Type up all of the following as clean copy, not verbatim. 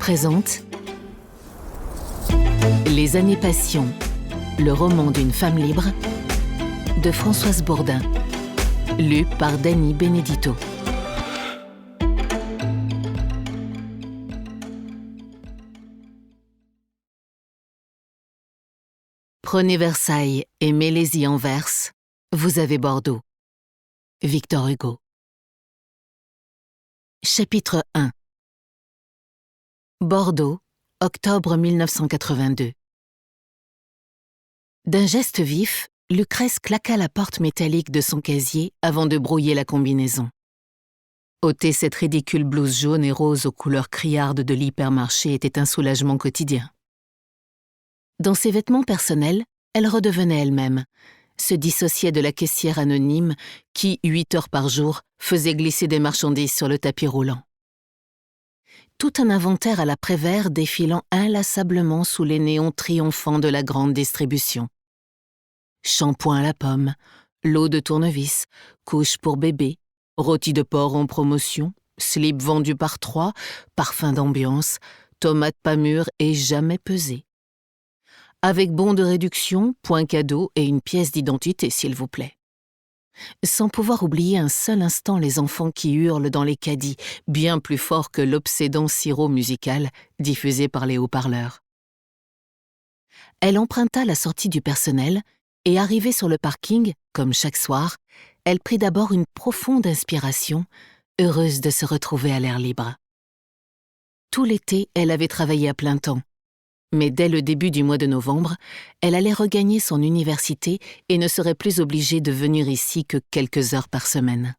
présente Les années passion, le roman d'une femme libre de Françoise Bourdin, lu par Dany Benedito. Prenez Versailles et mêlez-y Anvers, vous avez Bordeaux. Victor Hugo. Chapitre 1. Bordeaux, octobre 1982. D'un geste vif, Lucrèce claqua la porte métallique de son casier avant de brouiller la combinaison. Ôter cette ridicule blouse jaune et rose aux couleurs criardes de l'hypermarché était un soulagement quotidien. Dans ses vêtements personnels, elle redevenait elle-même, se dissociait de la caissière anonyme qui, 8 heures par jour, faisait glisser des marchandises sur le tapis roulant. Tout un inventaire à la Prévert défilant inlassablement sous les néons triomphants de la grande distribution. Shampoing à la pomme, l'eau de tournevis, couche pour bébé, rôti de porc en promotion, slip vendu par 3, parfum d'ambiance, tomates pas mûres et jamais pesées. Avec bon de réduction, point cadeau et une pièce d'identité, s'il vous plaît. Sans pouvoir oublier un seul instant les enfants qui hurlent dans les caddies, bien plus fort que l'obsédant sirop musical diffusé par les haut-parleurs. Elle emprunta la sortie du personnel et, arrivée sur le parking, comme chaque soir, elle prit d'abord une profonde inspiration, heureuse de se retrouver à l'air libre. Tout l'été, elle avait travaillé à plein temps. Mais dès le début du mois de novembre, elle allait regagner son université et ne serait plus obligée de venir ici que quelques heures par semaine.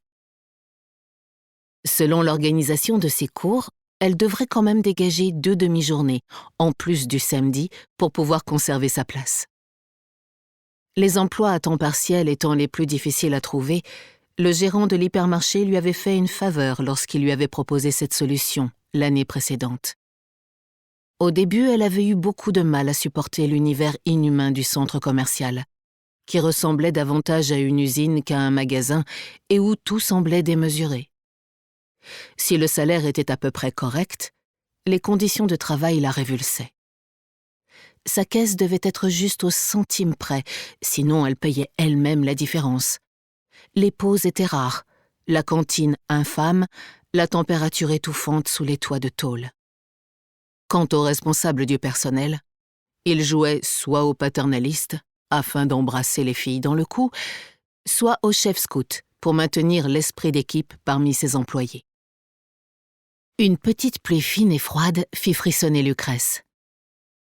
Selon l'organisation de ses cours, elle devrait quand même dégager 2 demi-journées, en plus du samedi, pour pouvoir conserver sa place. Les emplois à temps partiel étant les plus difficiles à trouver, le gérant de l'hypermarché lui avait fait une faveur lorsqu'il lui avait proposé cette solution l'année précédente. Au début, elle avait eu beaucoup de mal à supporter l'univers inhumain du centre commercial, qui ressemblait davantage à une usine qu'à un magasin et où tout semblait démesuré. Si le salaire était à peu près correct, les conditions de travail la révulsaient. Sa caisse devait être juste au centime près, sinon elle payait elle-même la différence. Les pauses étaient rares, la cantine infâme, la température étouffante sous les toits de tôle. Quant aux responsables du personnel, ils jouaient soit au paternaliste, afin d'embrasser les filles dans le cou, soit au chef scout, pour maintenir l'esprit d'équipe parmi ses employés. Une petite pluie fine et froide fit frissonner Lucrèce.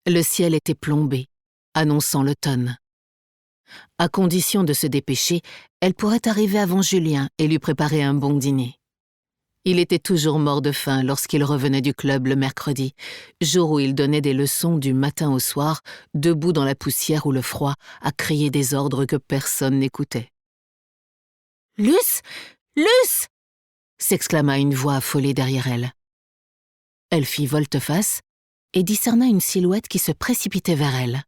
Le ciel était plombé, annonçant l'automne. À condition de se dépêcher, elle pourrait arriver avant Julien et lui préparer un bon dîner. Il était toujours mort de faim lorsqu'il revenait du club le mercredi, jour où il donnait des leçons du matin au soir, debout dans la poussière ou le froid, à crier des ordres que personne n'écoutait. « Luce ! Luce !» s'exclama une voix affolée derrière elle. Elle fit volte-face et discerna une silhouette qui se précipitait vers elle.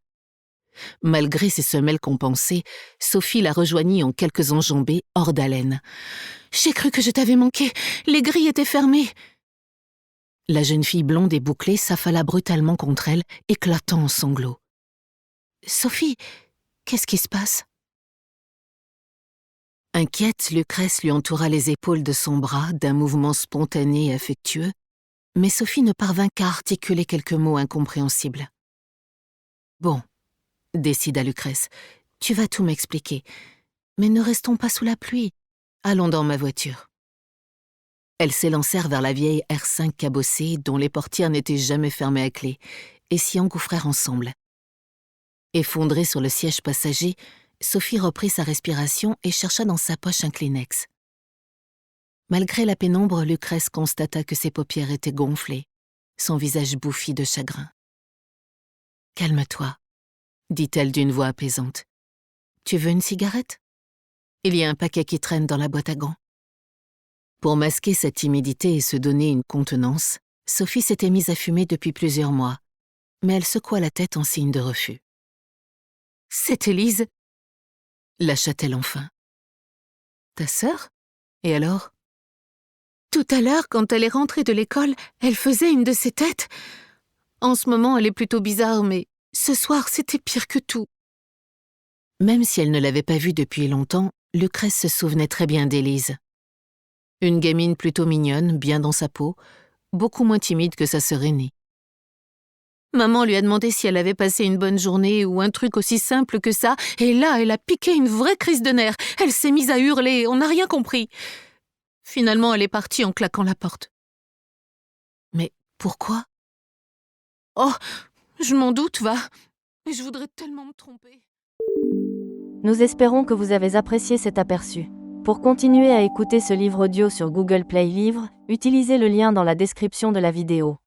Malgré ses semelles compensées, Sophie la rejoignit en quelques enjambées hors d'haleine. « J'ai cru que je t'avais manqué, les grilles étaient fermées !» La jeune fille blonde et bouclée s'affala brutalement contre elle, éclatant en sanglots. « Sophie, qu'est-ce qui se passe ?» Inquiète, Lucrèce lui entoura les épaules de son bras d'un mouvement spontané et affectueux, mais Sophie ne parvint qu'à articuler quelques mots incompréhensibles. « Bon, » décida Lucrèce, « tu vas tout m'expliquer. Mais ne restons pas sous la pluie. Allons dans ma voiture. » Elles s'élancèrent vers la vieille R5 cabossée dont les portières n'étaient jamais fermées à clé et s'y engouffrèrent ensemble. Effondrée sur le siège passager, Sophie reprit sa respiration et chercha dans sa poche un Kleenex. Malgré la pénombre, Lucrèce constata que ses paupières étaient gonflées, son visage bouffi de chagrin. « Calme-toi, » dit-elle d'une voix apaisante. « Tu veux une cigarette ? Il y a un paquet qui traîne dans la boîte à gants. » Pour masquer sa timidité et se donner une contenance, Sophie s'était mise à fumer depuis plusieurs mois, mais elle secoua la tête en signe de refus. « C'est Élise !» lâcha-t-elle enfin. « Ta sœur ? Et alors ? Tout à l'heure, quand elle est rentrée de l'école, elle faisait une de ses têtes. En ce moment, elle est plutôt bizarre, mais ce soir, c'était pire que tout. » Même si elle ne l'avait pas vue depuis longtemps, Lucrèce se souvenait très bien d'Élise. Une gamine plutôt mignonne, bien dans sa peau, beaucoup moins timide que sa sœur aînée. Maman lui a demandé si elle avait passé une bonne journée ou un truc aussi simple que ça, et là, elle a piqué une vraie crise de nerfs. Elle s'est mise à hurler, on n'a rien compris. Finalement, elle est partie en claquant la porte. Mais pourquoi ? Oh, je m'en doute, va. Mais je voudrais tellement me tromper. Nous espérons que vous avez apprécié cet aperçu. Pour continuer à écouter ce livre audio sur Google Play Livres, utilisez le lien dans la description de la vidéo.